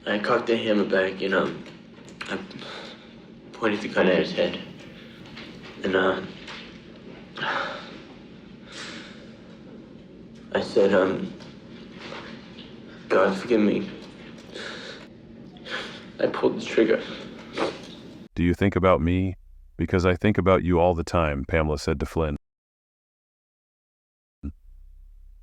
I cocked the hammer back and I pointed the gun at his head. And I said, God forgive me. I pulled the trigger. Do you think about me? Because I think about you all the time, Pamela said to Flynn.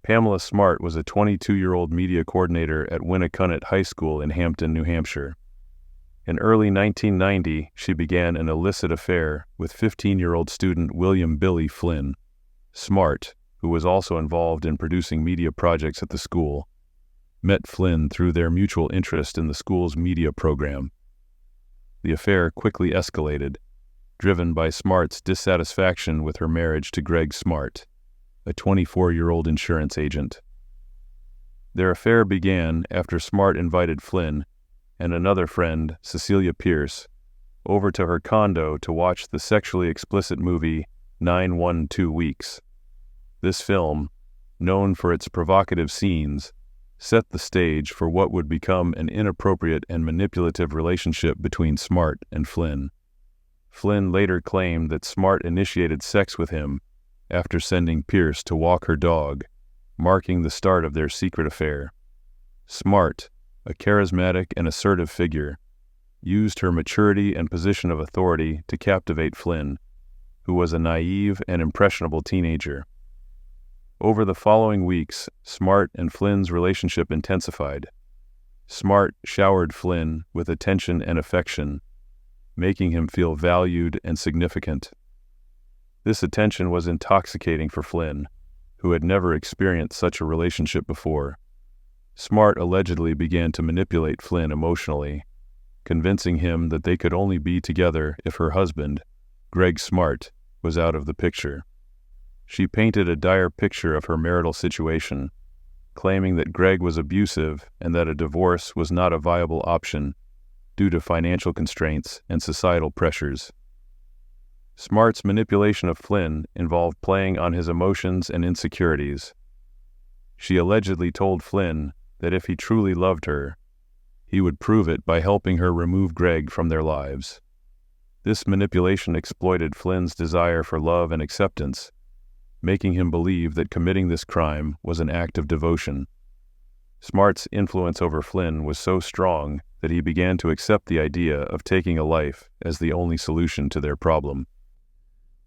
Pamela Smart was a 22-year-old media coordinator at Winnicunnet High School in Hampton, New Hampshire. In early 1990, she began an illicit affair with 15-year-old student William Billy Flynn. Smart, who was also involved in producing media projects at the school, met Flynn through their mutual interest in the school's media program. The affair quickly escalated, driven by Smart's dissatisfaction with her marriage to Greg Smart, a 24-year-old insurance agent. Their affair began after Smart invited Flynn and another friend, Cecilia Pierce, over to her condo to watch the sexually explicit movie 912 Weeks. This film, known for its provocative scenes, set the stage for what would become an inappropriate and manipulative relationship between Smart and Flynn. Flynn later claimed that Smart initiated sex with him after sending Pierce to walk her dog, marking the start of their secret affair. Smart, a charismatic and assertive figure, used her maturity and position of authority to captivate Flynn, who was a naive and impressionable teenager. Over the following weeks, Smart and Flynn's relationship intensified. Smart showered Flynn with attention and affection, making him feel valued and significant. This attention was intoxicating for Flynn, who had never experienced such a relationship before. Smart allegedly began to manipulate Flynn emotionally, convincing him that they could only be together if her husband, Greg Smart, was out of the picture. She painted a dire picture of her marital situation, claiming that Greg was abusive and that a divorce was not a viable option due to financial constraints and societal pressures. Smart's manipulation of Flynn involved playing on his emotions and insecurities. She allegedly told Flynn that if he truly loved her, he would prove it by helping her remove Greg from their lives. This manipulation exploited Flynn's desire for love and acceptance, making him believe that committing this crime was an act of devotion. Smart's influence over Flynn was so strong that he began to accept the idea of taking a life as the only solution to their problem.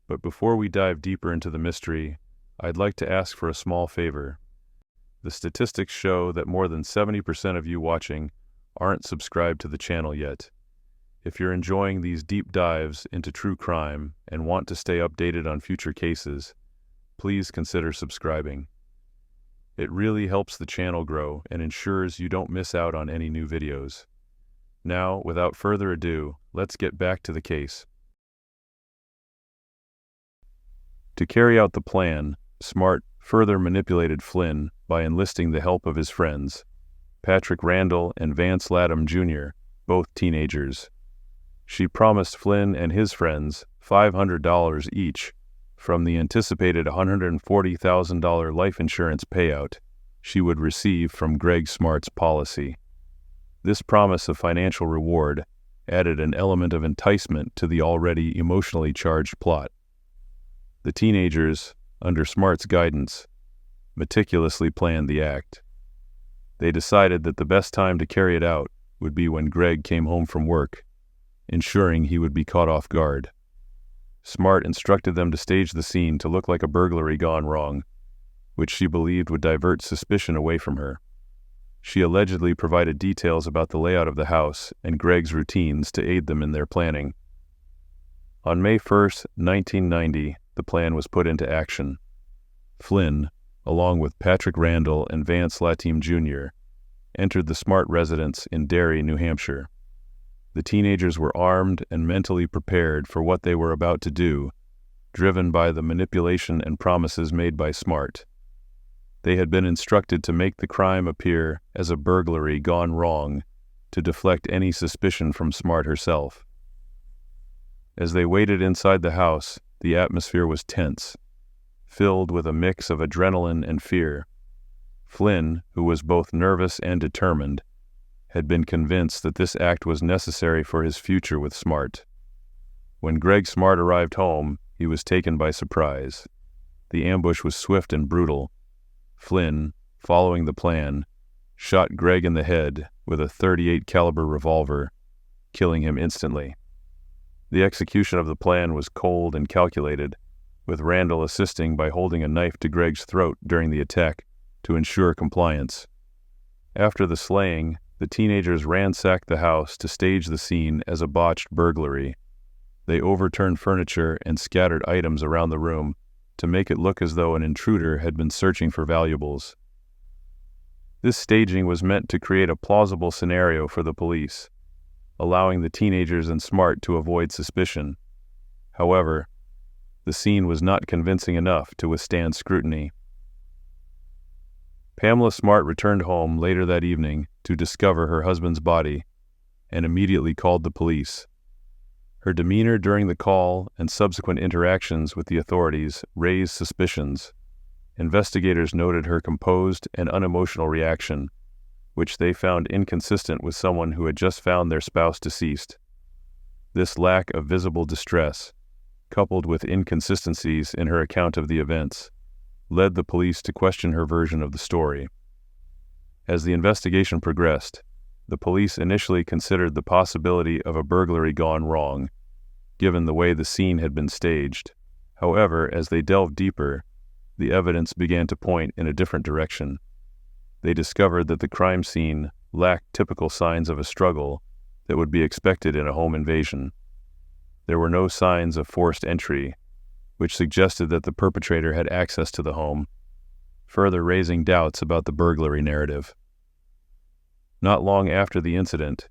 But before we dive deeper into the mystery, I'd like to ask for a small favor. The statistics show that more than 70% of you watching aren't subscribed to the channel yet. If you're enjoying these deep dives into true crime and want to stay updated on future cases, please consider subscribing. It really helps the channel grow and ensures you don't miss out on any new videos. Now, without further ado, let's get back to the case. To carry out the plan, Smart further manipulated Flynn by enlisting the help of his friends, Patrick Randall and Vance Latham Jr., both teenagers. She promised Flynn and his friends $500 each from the anticipated $140,000 life insurance payout she would receive from Greg Smart's policy. This promise of financial reward added an element of enticement to the already emotionally charged plot. The teenagers, under Smart's guidance, meticulously planned the act. They decided that the best time to carry it out would be when Greg came home from work, ensuring he would be caught off guard. Smart instructed them to stage the scene to look like a burglary gone wrong, which she believed would divert suspicion away from her. She allegedly provided details about the layout of the house and Greg's routines to aid them in their planning. On May 1, 1990, the plan was put into action. Flynn, along with Patrick Randall and Vance Latham Jr., entered the Smart residence in Derry, New Hampshire. The teenagers were armed and mentally prepared for what they were about to do, driven by the manipulation and promises made by Smart. They had been instructed to make the crime appear as a burglary gone wrong to deflect any suspicion from Smart herself. As they waited inside the house, the atmosphere was tense, filled with a mix of adrenaline and fear. Flynn, who was both nervous and determined, had been convinced that this act was necessary for his future with Smart. When Greg Smart arrived home, he was taken by surprise. The ambush was swift and brutal. Flynn, following the plan, shot Greg in the head with a .38 caliber revolver, killing him instantly. The execution of the plan was cold and calculated, with Randall assisting by holding a knife to Greg's throat during the attack to ensure compliance. After the slaying, the teenagers ransacked the house to stage the scene as a botched burglary. They overturned furniture and scattered items around the room to make it look as though an intruder had been searching for valuables. This staging was meant to create a plausible scenario for the police, allowing the teenagers and Smart to avoid suspicion. However, the scene was not convincing enough to withstand scrutiny. Pamela Smart returned home later that evening to discover her husband's body and immediately called the police. Her demeanor during the call and subsequent interactions with the authorities raised suspicions. Investigators noted her composed and unemotional reaction, which they found inconsistent with someone who had just found their spouse deceased. This lack of visible distress, coupled with inconsistencies in her account of the events, led the police to question her version of the story. As the investigation progressed, the police initially considered the possibility of a burglary gone wrong, given the way the scene had been staged. However, as they delved deeper, the evidence began to point in a different direction. They discovered that the crime scene lacked typical signs of a struggle that would be expected in a home invasion. There were no signs of forced entry, which suggested that the perpetrator had access to the home, further raising doubts about the burglary narrative. Not long after the incident,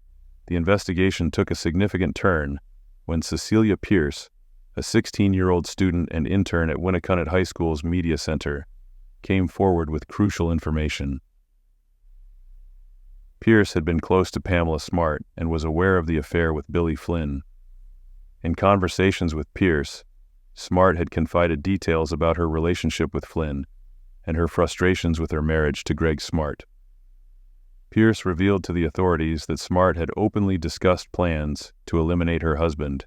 the investigation took a significant turn when Cecilia Pierce, a 16-year-old student and intern at Winnicott High School's Media Center, came forward with crucial information. Pierce had been close to Pamela Smart and was aware of the affair with Billy Flynn. In conversations with Pierce, Smart had confided details about her relationship with Flynn and her frustrations with her marriage to Greg Smart. Pierce revealed to the authorities that Smart had openly discussed plans to eliminate her husband,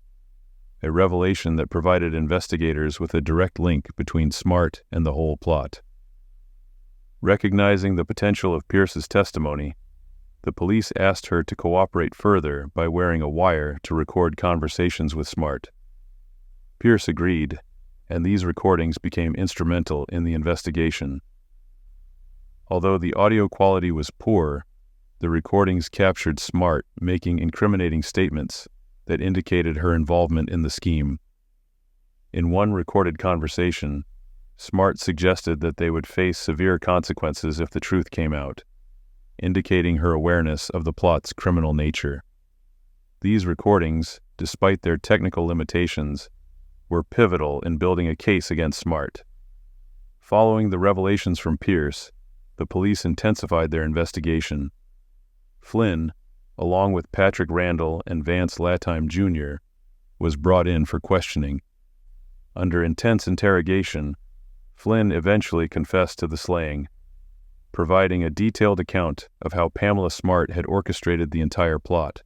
a revelation that provided investigators with a direct link between Smart and the whole plot. Recognizing the potential of Pierce's testimony, the police asked her to cooperate further by wearing a wire to record conversations with Smart. Pierce agreed, and these recordings became instrumental in the investigation. Although the audio quality was poor, the recordings captured Smart making incriminating statements that indicated her involvement in the scheme. In one recorded conversation, Smart suggested that they would face severe consequences if the truth came out, indicating her awareness of the plot's criminal nature. These recordings, despite their technical limitations, were pivotal in building a case against Smart. Following the revelations from Pierce, the police intensified their investigation. Flynn, along with Patrick Randall and Vance Latime Jr., was brought in for questioning. Under intense interrogation, Flynn eventually confessed to the slaying, providing a detailed account of how Pamela Smart had orchestrated the entire plot.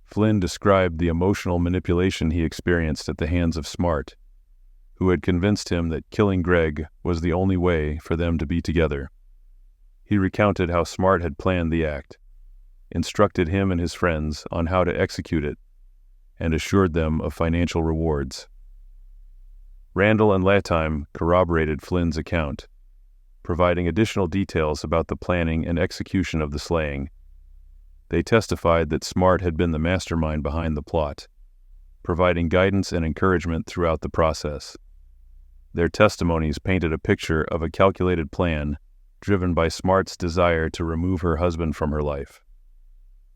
Flynn described the emotional manipulation he experienced at the hands of Smart, who had convinced him that killing Greg was the only way for them to be together. He recounted how Smart had planned the act, instructed him and his friends on how to execute it, and assured them of financial rewards. Randall and Latime corroborated Flynn's account, providing additional details about the planning and execution of the slaying. They testified that Smart had been the mastermind behind the plot, providing guidance and encouragement throughout the process. Their testimonies painted a picture of a calculated plan driven by Smart's desire to remove her husband from her life.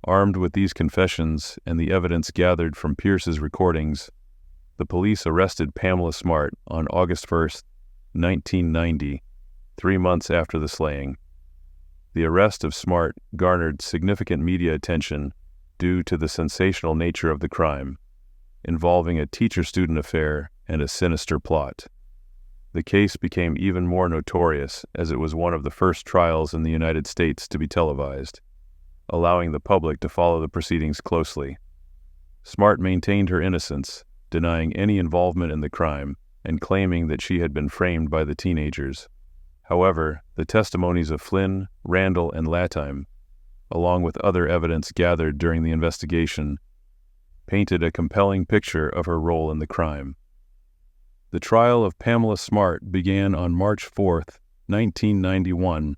Armed with these confessions and the evidence gathered from Pierce's recordings, the police arrested Pamela Smart on August 1, 1990, 3 months after the slaying. The arrest of Smart garnered significant media attention due to the sensational nature of the crime, involving a teacher-student affair and a sinister plot. The case became even more notorious as it was one of the first trials in the United States to be televised, allowing the public to follow the proceedings closely. Smart maintained her innocence, denying any involvement in the crime and claiming that she had been framed by the teenagers. However, the testimonies of Flynn, Randall, and Latime, along with other evidence gathered during the investigation, painted a compelling picture of her role in the crime. The trial of Pamela Smart began on March 4, 1991,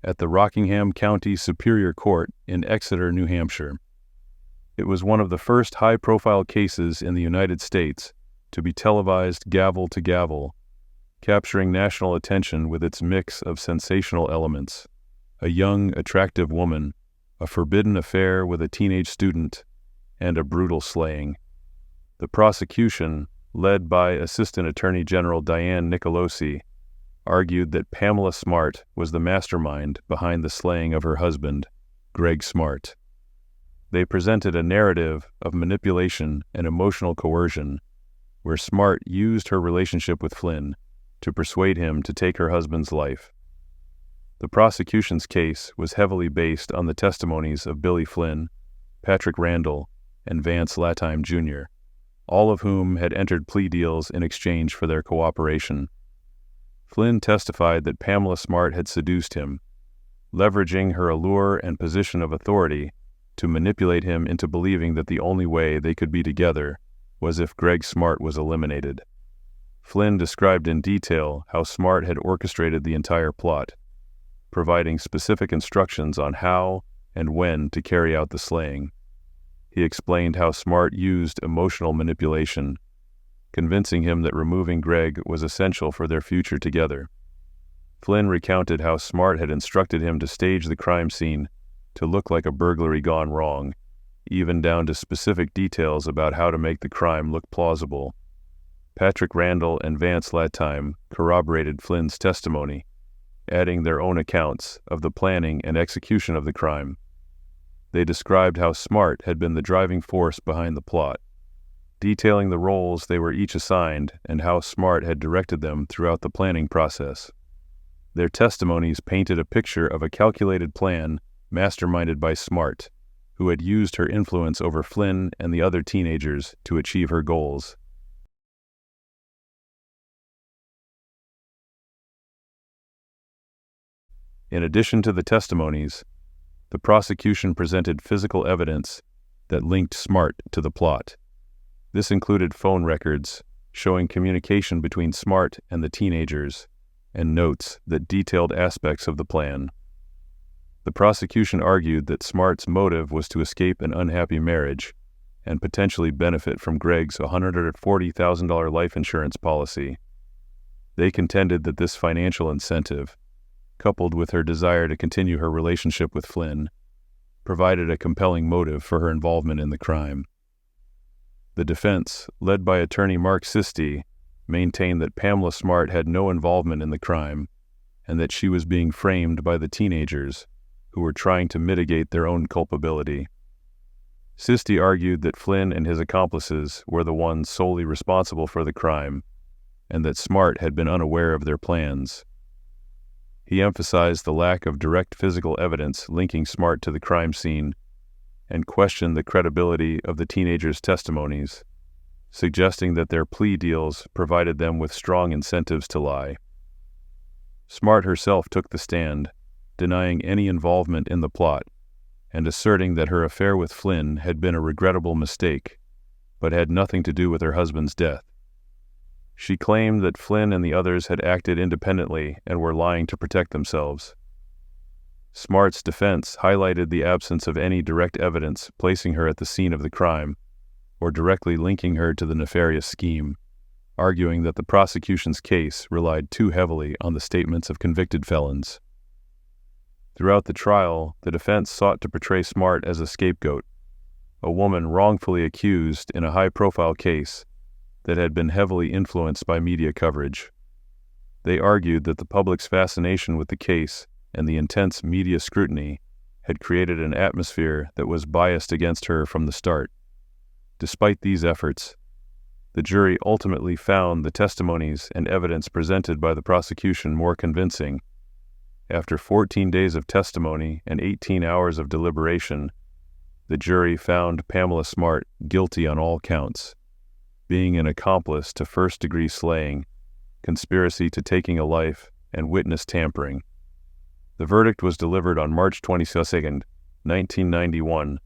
at the Rockingham County Superior Court in Exeter, New Hampshire. It was one of the first high-profile cases in the United States to be televised gavel to gavel, capturing national attention with its mix of sensational elements: a young, attractive woman, a forbidden affair with a teenage student, and a brutal slaying. The prosecution, led by Assistant Attorney General Diane Nicolosi, argued that Pamela Smart was the mastermind behind the slaying of her husband, Greg Smart. They presented a narrative of manipulation and emotional coercion, where Smart used her relationship with Flynn to persuade him to take her husband's life. The prosecution's case was heavily based on the testimonies of Billy Flynn, Patrick Randall, and Vance Latime Jr., all of whom had entered plea deals in exchange for their cooperation. Flynn testified that Pamela Smart had seduced him, leveraging her allure and position of authority to manipulate him into believing that the only way they could be together was if Greg Smart was eliminated. Flynn described in detail how Smart had orchestrated the entire plot, providing specific instructions on how and when to carry out the slaying. He explained how Smart used emotional manipulation, convincing him that removing Greg was essential for their future together. Flynn recounted how Smart had instructed him to stage the crime scene to look like a burglary gone wrong, even down to specific details about how to make the crime look plausible. Patrick Randall and Vance Latime corroborated Flynn's testimony, adding their own accounts of the planning and execution of the crime. They described how Smart had been the driving force behind the plot, detailing the roles they were each assigned and how Smart had directed them throughout the planning process. Their testimonies painted a picture of a calculated plan masterminded by Smart, who had used her influence over Flynn and the other teenagers to achieve her goals. In addition to the testimonies, the prosecution presented physical evidence that linked Smart to the plot. This included phone records showing communication between Smart and the teenagers, and notes that detailed aspects of the plan. The prosecution argued that Smart's motive was to escape an unhappy marriage and potentially benefit from Greg's $140,000 life insurance policy. They contended that this financial incentive, coupled with her desire to continue her relationship with Flynn, provided a compelling motive for her involvement in the crime. The defense, led by attorney Mark Sisti, maintained that Pamela Smart had no involvement in the crime and that she was being framed by the teenagers, who were trying to mitigate their own culpability. Sisti argued that Flynn and his accomplices were the ones solely responsible for the crime, and that Smart had been unaware of their plans. He emphasized the lack of direct physical evidence linking Smart to the crime scene and questioned the credibility of the teenagers' testimonies, suggesting that their plea deals provided them with strong incentives to lie. Smart herself took the stand, denying any involvement in the plot and asserting that her affair with Flynn had been a regrettable mistake, but had nothing to do with her husband's death. She claimed that Flynn and the others had acted independently and were lying to protect themselves. Smart's defense highlighted the absence of any direct evidence placing her at the scene of the crime or directly linking her to the nefarious scheme, arguing that the prosecution's case relied too heavily on the statements of convicted felons. Throughout the trial, the defense sought to portray Smart as a scapegoat, a woman wrongfully accused in a high-profile case that had been heavily influenced by media coverage. They argued that the public's fascination with the case and the intense media scrutiny had created an atmosphere that was biased against her from the start. Despite these efforts, the jury ultimately found the testimonies and evidence presented by the prosecution more convincing after 14 days of testimony and 18 hours of deliberation, the jury found Pamela Smart guilty on all counts, being an accomplice to first-degree slaying, conspiracy to taking a life, and witness tampering. The verdict was delivered on March 22, 1991,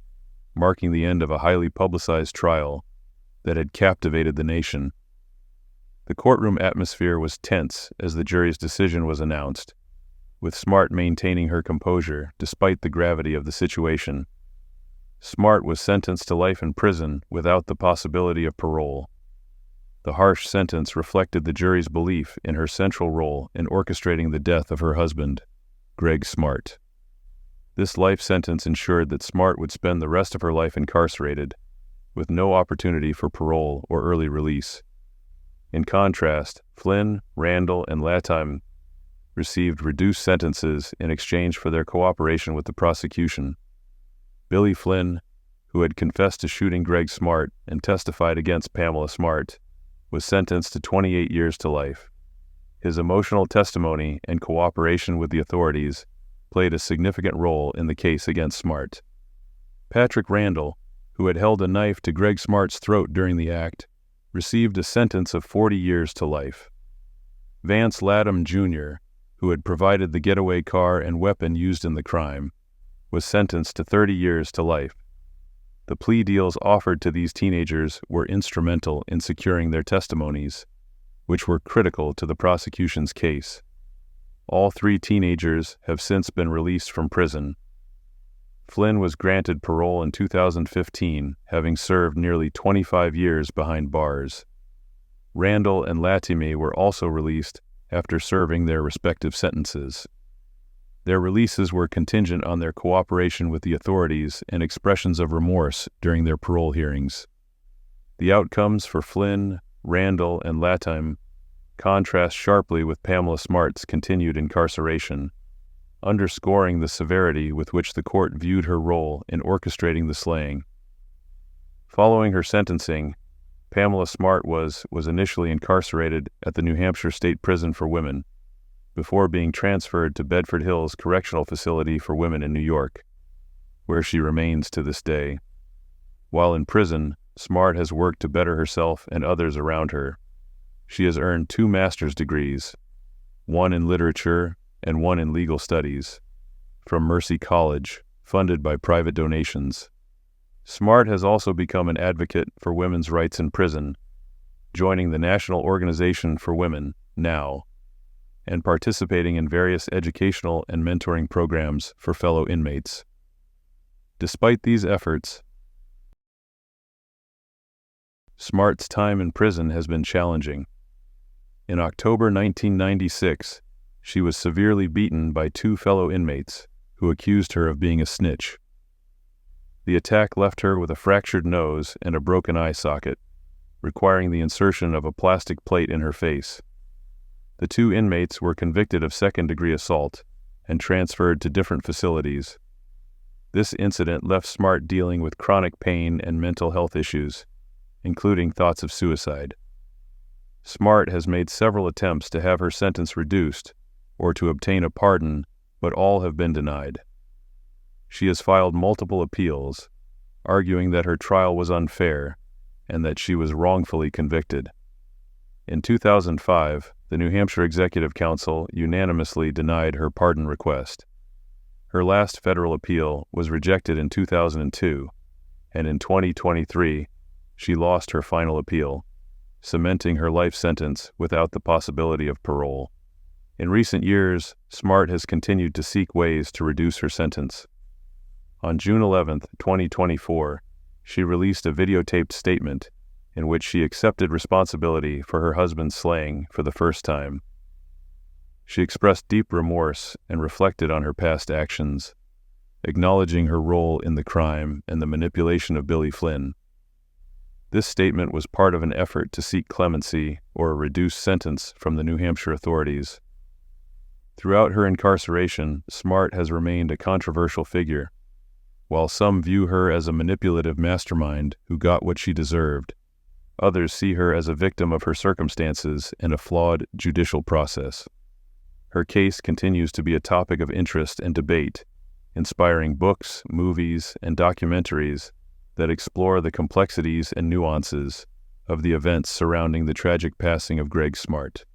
marking the end of a highly publicized trial that had captivated the nation. The courtroom atmosphere was tense as the jury's decision was announced, with Smart maintaining her composure despite the gravity of the situation. Smart was sentenced to life in prison without the possibility of parole. The harsh sentence reflected the jury's belief in her central role in orchestrating the death of her husband, Greg Smart. This life sentence ensured that Smart would spend the rest of her life incarcerated, with no opportunity for parole or early release. In contrast, Flynn, Randall, and Latime received reduced sentences in exchange for their cooperation with the prosecution. Billy Flynn, who had confessed to shooting Greg Smart and testified against Pamela Smart, was sentenced to 28 years to life. His emotional testimony and cooperation with the authorities played a significant role in the case against Smart. Patrick Randall, who had held a knife to Greg Smart's throat during the act, received a sentence of 40 years to life. Vance Latham Jr., who had provided the getaway car and weapon used in the crime, was sentenced to 30 years to life. The plea deals offered to these teenagers were instrumental in securing their testimonies, which were critical to the prosecution's case. All three teenagers have since been released from prison. Flynn was granted parole in 2015, having served nearly 25 years behind bars. Randall and Latime were also released after serving their respective sentences. Their releases were contingent on their cooperation with the authorities and expressions of remorse during their parole hearings. The outcomes for Flynn, Randall, and Latime contrast sharply with Pamela Smart's continued incarceration, underscoring the severity with which the court viewed her role in orchestrating the slaying. Following her sentencing, Pamela Smart was initially incarcerated at the New Hampshire State Prison for Women, before being transferred to Bedford Hills Correctional Facility for Women in New York, where she remains to this day. While in prison, Smart has worked to better herself and others around her. She has earned 2 master's degrees, one in literature and one in legal studies, from Mercy College, funded by private donations. Smart has also become an advocate for women's rights in prison, joining the National Organization for Women, NOW, and participating in various educational and mentoring programs for fellow inmates. Despite these efforts, Smart's time in prison has been challenging. In October 1996, she was severely beaten by 2 fellow inmates who accused her of being a snitch. The attack left her with a fractured nose and a broken eye socket, requiring the insertion of a plastic plate in her face. The 2 inmates were convicted of second-degree assault and transferred to different facilities. This incident left Smart dealing with chronic pain and mental health issues, including thoughts of suicide. Smart has made several attempts to have her sentence reduced or to obtain a pardon, but all have been denied. She has filed multiple appeals, arguing that her trial was unfair and that she was wrongfully convicted. In 2005, the New Hampshire Executive Council unanimously denied her pardon request. Her last federal appeal was rejected in 2002, and in 2023, she lost her final appeal, cementing her life sentence without the possibility of parole. In recent years, Smart has continued to seek ways to reduce her sentence. On June 11, 2024, she released a videotaped statement in which she accepted responsibility for her husband's slaying for the first time. She expressed deep remorse and reflected on her past actions, acknowledging her role in the crime and the manipulation of Billy Flynn. This statement was part of an effort to seek clemency or a reduced sentence from the New Hampshire authorities. Throughout her incarceration, Smart has remained a controversial figure. While some view her as a manipulative mastermind who got what she deserved, others see her as a victim of her circumstances and a flawed judicial process. her case continues to be a topic of interest and debate, inspiring books, movies, and documentaries that explore the complexities and nuances of the events surrounding the tragic passing of Greg Smart.